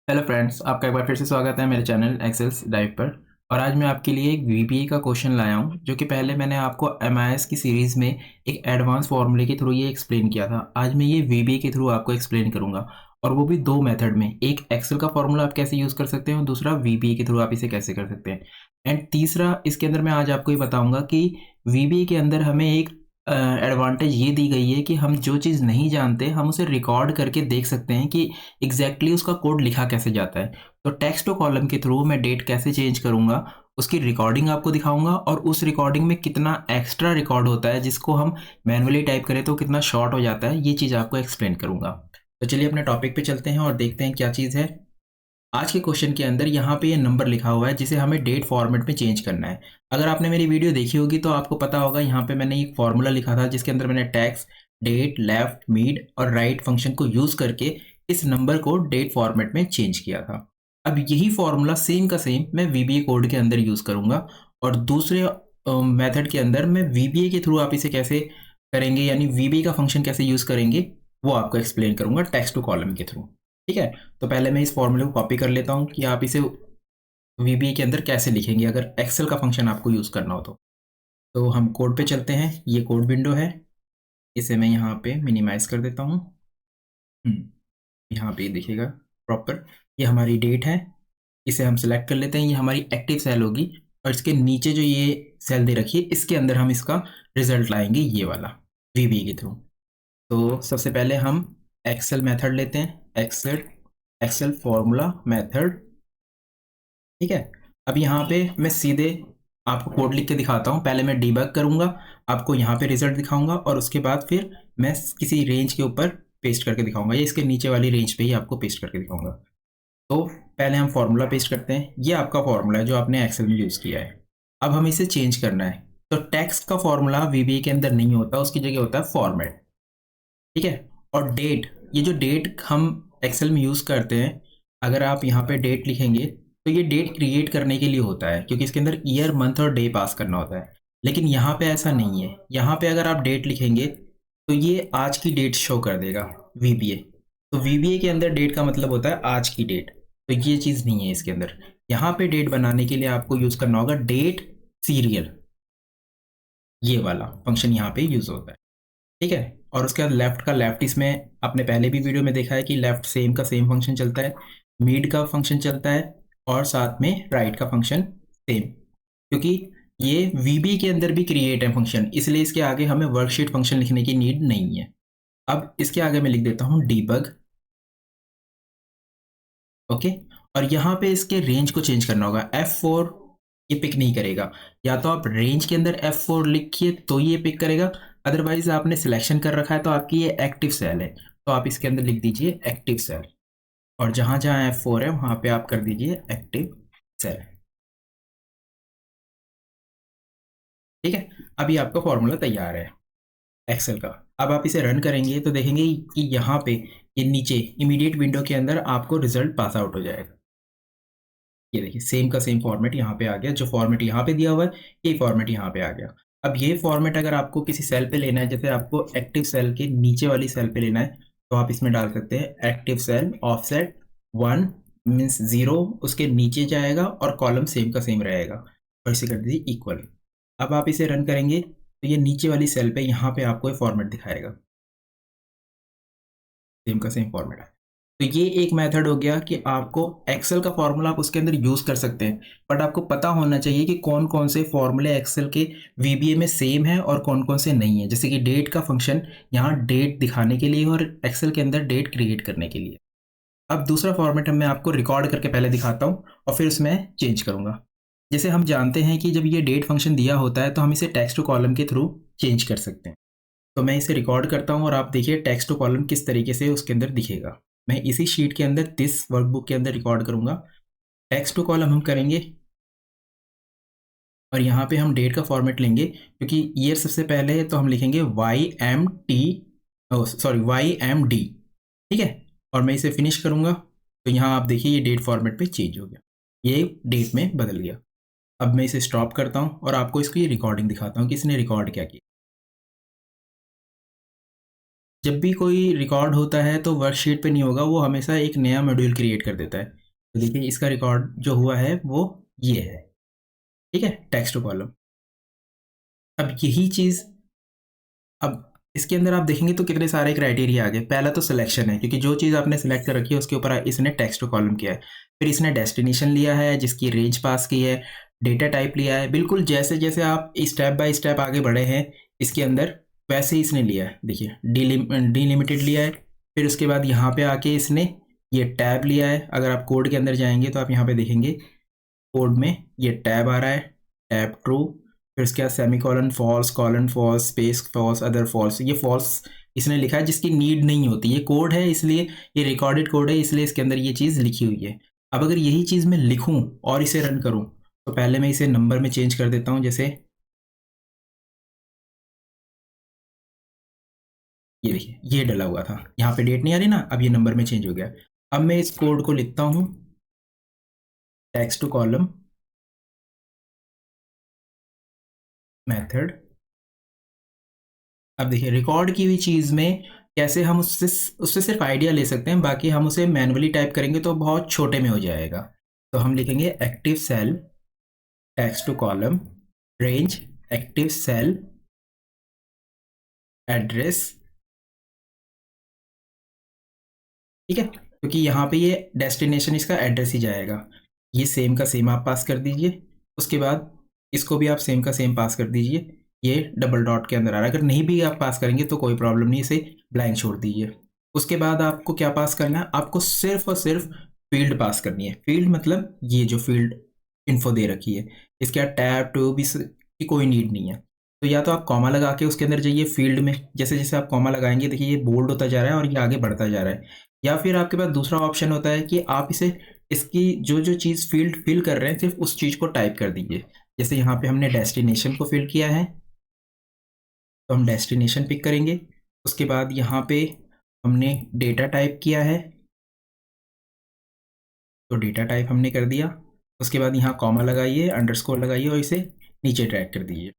Hello friends, आपका एक बार फिर से स्वागत है मेरे चैनल एक्सेल्स डाइव पर। और आज मैं आपके लिए एक वीबीए का क्वेश्चन लाया हूं, जो कि पहले मैंने आपको एमआईएस की सीरीज़ में एक एडवांस फार्मूले के थ्रू ये एक्सप्लेन किया था। आज मैं ये वीबीए के थ्रू आपको एक्सप्लेन करूंगा, और वो भी दो मेथड में। एक एक्सेल का फार्मूला आप कैसे यूज़ कर सकते हैं और दूसरा वीबीए के थ्रू आप इसे कैसे कर सकते हैं। एंड तीसरा, इसके अंदर मैं आज आपको ये बताऊँगा कि वीबीए के अंदर हमें एक एडवांटेज ये दी गई है कि हम जो चीज़ नहीं जानते हम उसे रिकॉर्ड करके देख सकते हैं कि एग्जैक्टली उसका कोड लिखा कैसे जाता है। तो टेक्स्ट टू कॉलम के थ्रू मैं डेट कैसे चेंज करूँगा, उसकी रिकॉर्डिंग आपको दिखाऊँगा, और उस रिकॉर्डिंग में कितना एक्स्ट्रा रिकॉर्ड होता है जिसको हम मैनुअली टाइप करें तो कितना शॉर्ट हो जाता है, ये चीज़ आपको एक्सप्लेन करूँगा। तो चलिए अपने टॉपिक पे चलते हैं और देखते हैं क्या चीज़ है। आज के क्वेश्चन के अंदर यहाँ पे ये नंबर लिखा हुआ है जिसे हमें डेट फॉर्मेट में चेंज करना है। अगर आपने मेरी वीडियो देखी होगी तो आपको पता होगा, यहाँ पे मैंने एक फॉर्मूला लिखा था जिसके अंदर मैंने टैक्स, डेट, लेफ्ट, मिड और राइट फंक्शन को यूज़ करके इस नंबर को डेट फॉर्मेट में चेंज किया था। अब यही फॉर्मूला सेम का सेम मैं वीबीए कोड के अंदर यूज़ करूँगा, और दूसरे मेथड के अंदर मैं वीबीए के थ्रू आप इसे कैसे करेंगे, यानी वीबीए का फंक्शन कैसे यूज़ करेंगे, वो आपको एक्सप्लेन करूँगा टेक्स्ट टू कॉलम के थ्रू। ठीक है। तो पहले मैं इस फॉर्मूले को कॉपी कर लेता हूँ कि आप इसे वीबीए के अंदर कैसे लिखेंगे अगर एक्सेल का फंक्शन आपको यूज़ करना हो तो हम कोड पे चलते हैं। ये कोड विंडो है, इसे मैं यहाँ पे मिनिमाइज कर देता हूँ। यहाँ पे देखिएगा प्रॉपर, ये हमारी डेट है। इसे हम सिलेक्ट कर लेते हैं, ये हमारी एक्टिव सेल होगी, और इसके नीचे जो ये सेल दे रखी है इसके अंदर हम इसका रिजल्ट लाएंगे, ये वाला, वीबीए के थ्रू। तो सबसे पहले हम एक्सेल मेथड लेते हैं, एक्सेल एक्सेल फॉर्मूला मेथड। ठीक है। अब यहाँ पे मैं सीधे आपको कोड लिख के दिखाता हूँ। पहले मैं डीबग करूँगा, आपको यहाँ पे रिजल्ट दिखाऊंगा, और उसके बाद फिर मैं किसी रेंज के ऊपर पेस्ट करके दिखाऊंगा, या इसके नीचे वाली रेंज पे ही आपको पेस्ट करके दिखाऊंगा। तो पहले हम फॉर्मूला पेस्ट करते हैं। ये आपका फॉर्मूला है जो आपने एक्सेल में यूज़ किया है। अब हमें इसे चेंज करना है। तो टेक्स्ट का फॉर्मूला वीबीए के अंदर नहीं होता, उसकी जगह होता है फॉर्मेट। ठीक है। और डेट, ये जो डेट हम एक्सेल में यूज़ करते हैं, अगर आप यहाँ पे डेट लिखेंगे तो ये डेट क्रिएट करने के लिए होता है, क्योंकि इसके अंदर ईयर, मंथ और डे पास करना होता है। लेकिन यहाँ पे ऐसा नहीं है। यहाँ पे अगर आप डेट लिखेंगे तो ये आज की डेट शो कर देगा, वीबीए। तो वीबीए के अंदर डेट का मतलब होता है आज की डेट। तो ये चीज़ नहीं है इसके अंदर। यहाँ पे डेट बनाने के लिए आपको यूज़ करना होगा डेट सीरियल, ये वाला फंक्शन यहाँ पे यूज़ होता है। ठीक है। और उसके बाद लेफ्ट का लेफ्ट, इसमें आपने पहले भी वीडियो में देखा है कि लेफ्ट सेम का सेम फंक्शन चलता है, मिड का फंक्शन चलता है, और साथ में राइट का फंक्शन सेम, क्योंकि ये वीबी के अंदर भी क्रिएट है फंक्शन, इसलिए इसके आगे हमें वर्कशीट फंक्शन लिखने की नीड नहीं है। अब इसके आगे मैं लिख देता हूँ डीबग। ओके। और यहाँ पे इसके रेंज को चेंज करना होगा। F4 ये पिक नहीं करेगा, या तो आप रेंज के अंदर F4 लिखिए तो ये पिक करेगा, अदरवाइज आपने सिलेक्शन कर रखा है तो आपकी ये एक्टिव सेल है, तो आप इसके अंदर लिख दीजिए एक्टिव सेल, और जहाँ जहाँ F4 है वहाँ पे आप कर दीजिए एक्टिव सेल। ठीक है। अभी आपका फॉर्मूला तैयार है एक्सेल का। अब आप इसे रन करेंगे तो देखेंगे कि यहाँ पे ये नीचे इमीडिएट विंडो के अंदर आपको रिजल्ट पास आउट हो जाएगा। ये देखिए सेम का सेम फॉर्मेट यहाँ पे आ गया, जो फॉर्मेट यहाँ पे दिया हुआ है ये फॉर्मेट यहाँ पे आ गया। अब ये फॉर्मेट अगर आपको किसी सेल पे लेना है, जैसे आपको एक्टिव सेल के नीचे वाली सेल पे लेना है, तो आप इसमें डाल सकते हैं एक्टिव सेल ऑफसेट 1 मीन्स 0, उसके नीचे जाएगा और कॉलम सेम का सेम रहेगा, और इसे कर दीजिए इक्वल। अब आप इसे रन करेंगे तो ये नीचे वाली सेल पे यहाँ पे आपको ये फॉर्मेट दिखाएगा, सेम का सेम फॉर्मेट है। तो ये एक मेथड हो गया कि आपको एक्सेल का फॉर्मूला आप उसके अंदर यूज़ कर सकते हैं, बट आपको पता होना चाहिए कि कौन कौन से फॉर्मूले एक्सेल के वीबीए में सेम है और कौन कौन से नहीं है। जैसे कि डेट का फंक्शन यहाँ डेट दिखाने के लिए और एक्सेल के अंदर डेट क्रिएट करने के लिए। अब दूसरा फॉर्मेट मैं आपको रिकॉर्ड करके पहले दिखाता हूँ और फिर उसमें चेंज करूँगा। जैसे हम जानते हैं कि जब ये डेट फंक्शन दिया होता है तो हम इसे टेक्स्ट टू कॉलम के थ्रू चेंज कर सकते हैं। तो मैं इसे रिकॉर्ड करता हूँ और आप देखिए टेक्स्ट टू कॉलम किस तरीके से उसके अंदर दिखेगा। मैं इसी शीट के अंदर दिस वर्कबुक के अंदर रिकॉर्ड करूँगा। टेक्स्ट टू कॉलम हम करेंगे, और यहाँ पे हम डेट का फॉर्मेट लेंगे, क्योंकि ईयर सबसे पहले है तो हम लिखेंगे YMT, सॉरी YMD। ठीक है। और मैं इसे फिनिश करूँगा तो यहाँ आप देखिए ये डेट फॉर्मेट पे चेंज हो गया, ये डेट में बदल गया। अब मैं इसे स्टॉप करता हूँ और आपको इसकी रिकॉर्डिंग दिखाता हूँ कि इसने रिकॉर्ड क्या किया। जब भी कोई रिकॉर्ड होता है तो वर्कशीट पे नहीं होगा, वो हमेशा एक नया मॉड्यूल क्रिएट कर देता है। तो देखिए इसका रिकॉर्ड जो हुआ है वो ये है, ठीक है, टेक्स्ट टू कॉलम। अब यही चीज़, अब इसके अंदर आप देखेंगे तो कितने सारे क्राइटेरिया आ गए। पहला तो सिलेक्शन है, क्योंकि जो चीज़ आपने सेलेक्ट कर रखी है उसके ऊपर इसने टेक्स्ट टू कॉलम किया है। फिर इसने डेस्टिनेशन लिया है जिसकी रेंज पास की है, डेटा टाइप लिया है, बिल्कुल जैसे जैसे आप स्टेप बाय स्टेप आगे बढ़े हैं इसके अंदर वैसे ही इसने लिया है। देखिए डीलिमिटेड लिया है। फिर उसके बाद यहाँ पे आके इसने ये टैब लिया है। अगर आप कोड के अंदर जाएंगे तो आप यहाँ पे देखेंगे कोड में ये टैब आ रहा है, टैब ट्रू। फिर उसके बाद semicolon false space false other false, ये फॉल्स इसने लिखा है जिसकी नीड नहीं होती। ये कोड है इसलिए, ये रिकॉर्डेड कोड है इसलिए इसके अंदर ये चीज़ लिखी हुई है। अब अगर यही चीज़ मैं लिखूं और इसे रन करूं तो पहले मैं इसे नंबर में चेंज कर देता हूं। जैसे ये देखिए ये डला हुआ था, यहाँ पे डेट नहीं आ रही ना, अब ये नंबर में चेंज हो गया। अब मैं इस कोड को लिखता हूँ टेक्स्ट टू कॉलम मेथड। अब देखिए रिकॉर्ड की हुई चीज़ में कैसे हम उससे उससे सिर्फ आइडिया ले सकते हैं, बाकी हम उसे मैनुअली टाइप करेंगे तो बहुत छोटे में हो जाएगा। तो हम लिखेंगे active cell text to column range active cell address, ठीक है, क्योंकि यहाँ पे ये डेस्टिनेशन इसका एड्रेस ही जाएगा। ये सेम का सेम आप पास कर दीजिए। उसके बाद इसको भी आप सेम का सेम पास कर दीजिए। ये डबल डॉट के अंदर आ रहा है, अगर नहीं भी आप पास करेंगे तो कोई प्रॉब्लम नहीं, इसे ब्लैंक छोड़ दीजिए। उसके बाद आपको क्या पास करना है, आपको सिर्फ और सिर्फ फील्ड पास करनी है। फील्ड मतलब ये जो फील्ड इन्फो दे रखी है, इसके बाद टैब टू भी की कोई नीड नहीं है। तो या तो आप कॉमा लगा के उसके अंदर जाइए फील्ड में, जैसे जैसे आप कॉमा लगाएंगे देखिए ये बोल्ड होता जा रहा है और ये आगे बढ़ता जा रहा है। या फिर आपके पास दूसरा ऑप्शन होता है कि आप इसे इसकी जो जो चीज़ फील्ड फिल कर रहे हैं सिर्फ उस चीज़ को टाइप कर दीजिए। जैसे यहाँ पे हमने डेस्टिनेशन को फिल किया है तो हम डेस्टिनेशन पिक करेंगे। उसके बाद यहाँ पे हमने डेटा टाइप किया है तो डेटा टाइप हमने कर दिया। उसके बाद यहाँ कॉमा लगाइए, अंडरस्कोर लगाइए और इसे नीचे ड्रैग कर दीजिए।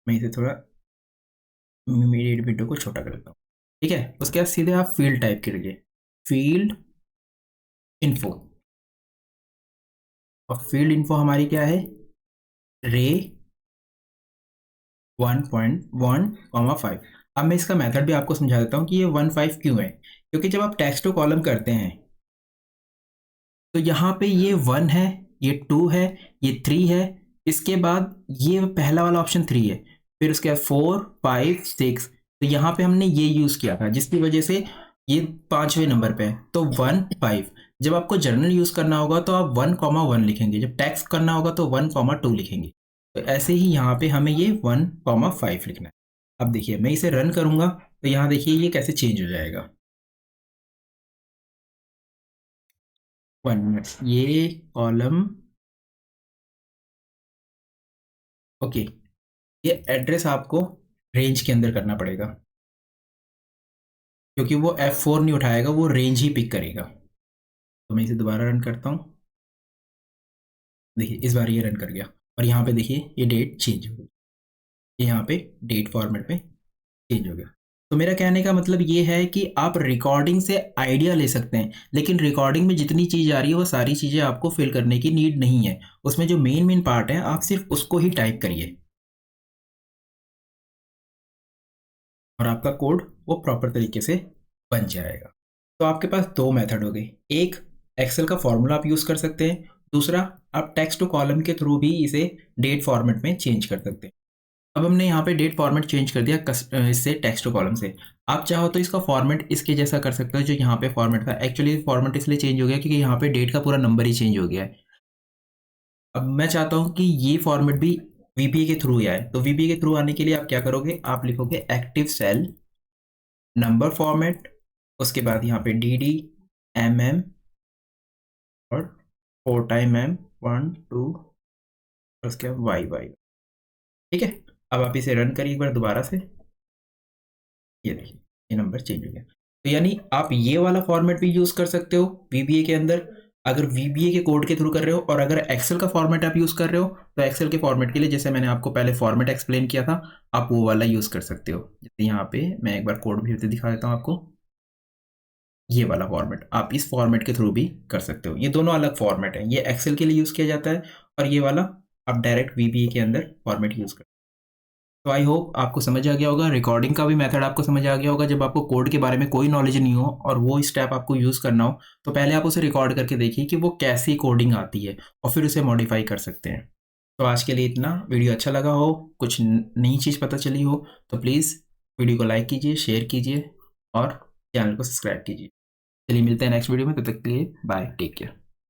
मैं इसे थोड़ा मेरी विंडो को छोटा कर देता हूँ, ठीक है। उसके बाद सीधे आप फील्ड टाइप करिए, फील्ड इन्फो। और फील्ड इन्फो हमारी क्या है, रे 1.1,5। अब मैं इसका मेथड भी आपको समझा देता हूँ कि ये 1.5 क्यों है। क्योंकि जब आप टेक्स्ट टू कॉलम करते हैं तो यहाँ पे ये 1 है, ये 2 है, ये 3 है, इसके बाद ये पहला वाला ऑप्शन 3 है, फिर उसके बाद 4 5 6। तो यहाँ पे हमने ये यूज़ किया था जिसकी वजह से ये 5वें नंबर पे है, तो 1 5। जब आपको जर्नल यूज़ करना होगा तो आप 1,1 लिखेंगे, जब टेक्स्ट करना होगा तो 1,2 लिखेंगे। तो ऐसे ही यहाँ पे हमें ये 1,5 लिखना है। अब देखिए मैं इसे रन करूँगा तो यहाँ देखिए ये कैसे चेंज हो जाएगा। 1 मिनट, ये कॉलम, ओके, ये एड्रेस आपको रेंज के अंदर करना पड़ेगा क्योंकि वो F4 नहीं उठाएगा, वो रेंज ही पिक करेगा। तो मैं इसे दोबारा रन करता हूँ। देखिए इस बार ये रन कर गया और यहाँ पे देखिए ये डेट चेंज हो गई, ये यहाँ पे डेट फॉर्मेट में चेंज हो गया। तो मेरा कहने का मतलब ये है कि आप रिकॉर्डिंग से आइडिया ले सकते हैं, लेकिन रिकॉर्डिंग में जितनी चीज़ आ रही है वो सारी चीज़ें आपको फिल करने की नीड नहीं है। उसमें जो मेन मेन पार्ट है आप सिर्फ उसको ही टाइप करिए और आपका कोड वो प्रॉपर तरीके से बन जाएगा। तो आपके पास दो मेथड हो गए, एक एक्सेल का फॉर्मूला आप यूज़ कर सकते हैं, दूसरा आप टेक्स्ट टू कॉलम के थ्रू भी इसे डेट फॉर्मेट में चेंज कर सकते हैं। अब हमने यहाँ पे डेट फॉर्मेट चेंज कर दिया इससे टेक्स्ट टू कॉलम से। आप चाहो तो इसका फॉर्मेट इसके जैसा कर सकते हो जो यहाँ पे फॉर्मेट था। एक्चुअली फॉर्मेट इसलिए चेंज हो गया क्योंकि यहाँ पे डेट का पूरा नंबर ही चेंज हो गया है। अब मैं चाहता हूँ कि ये फॉर्मेट भी वीपीए के थ्रू ही आए, तो वीपीए के थ्रू आने के लिए आप क्या करोगे, आप लिखोगे एक्टिव सेल नंबर फॉर्मेट, उसके बाद यहाँ पे डी डी एम एम और 4 टाइम एम 1 2, उसके बाद वाई वाई, ठीक है। अब आप इसे रन करिए एक बार दोबारा से, ये देखिए ये नंबर चेंज हो गया। तो यानी आप ये वाला फॉर्मेट भी यूज़ कर सकते हो वीबीए के अंदर, अगर VBA के कोड के थ्रू कर रहे हो और अगर एक्सेल का फॉर्मेट आप यूज़ कर रहे हो तो एक्सेल के फॉर्मेट के लिए जैसे मैंने आपको पहले फॉर्मेट एक्सप्लेन किया था, आप वो वाला यूज़ कर सकते हो। जैसे यहाँ पे मैं एक बार कोड भी दिखा देता हूँ आपको। ये वाला फॉर्मेट आप इस फॉर्मेट के थ्रू भी कर सकते हो। ये दोनों अलग फॉर्मेट है, ये एक्सेल के लिए यूज़ किया जाता है और ये वाला आप डायरेक्ट VBA के अंदर फॉर्मेट यूज़ कर। तो आई होप आपको समझ आ गया होगा, रिकॉर्डिंग का भी मेथड आपको समझ आ गया होगा। जब आपको कोड के बारे में कोई नॉलेज नहीं हो और वो स्टेप आपको यूज़ करना हो तो पहले आप उसे रिकॉर्ड करके देखिए कि वो कैसी कोडिंग आती है और फिर उसे मॉडिफाई कर सकते हैं। तो आज के लिए इतना। वीडियो अच्छा लगा हो, कुछ नई चीज़ पता चली हो तो प्लीज़ वीडियो को लाइक कीजिए, शेयर कीजिए और चैनल को सब्सक्राइब कीजिए। चलिए मिलते हैं नेक्स्ट वीडियो में, तब तक के लिए बाय, टेक केयर।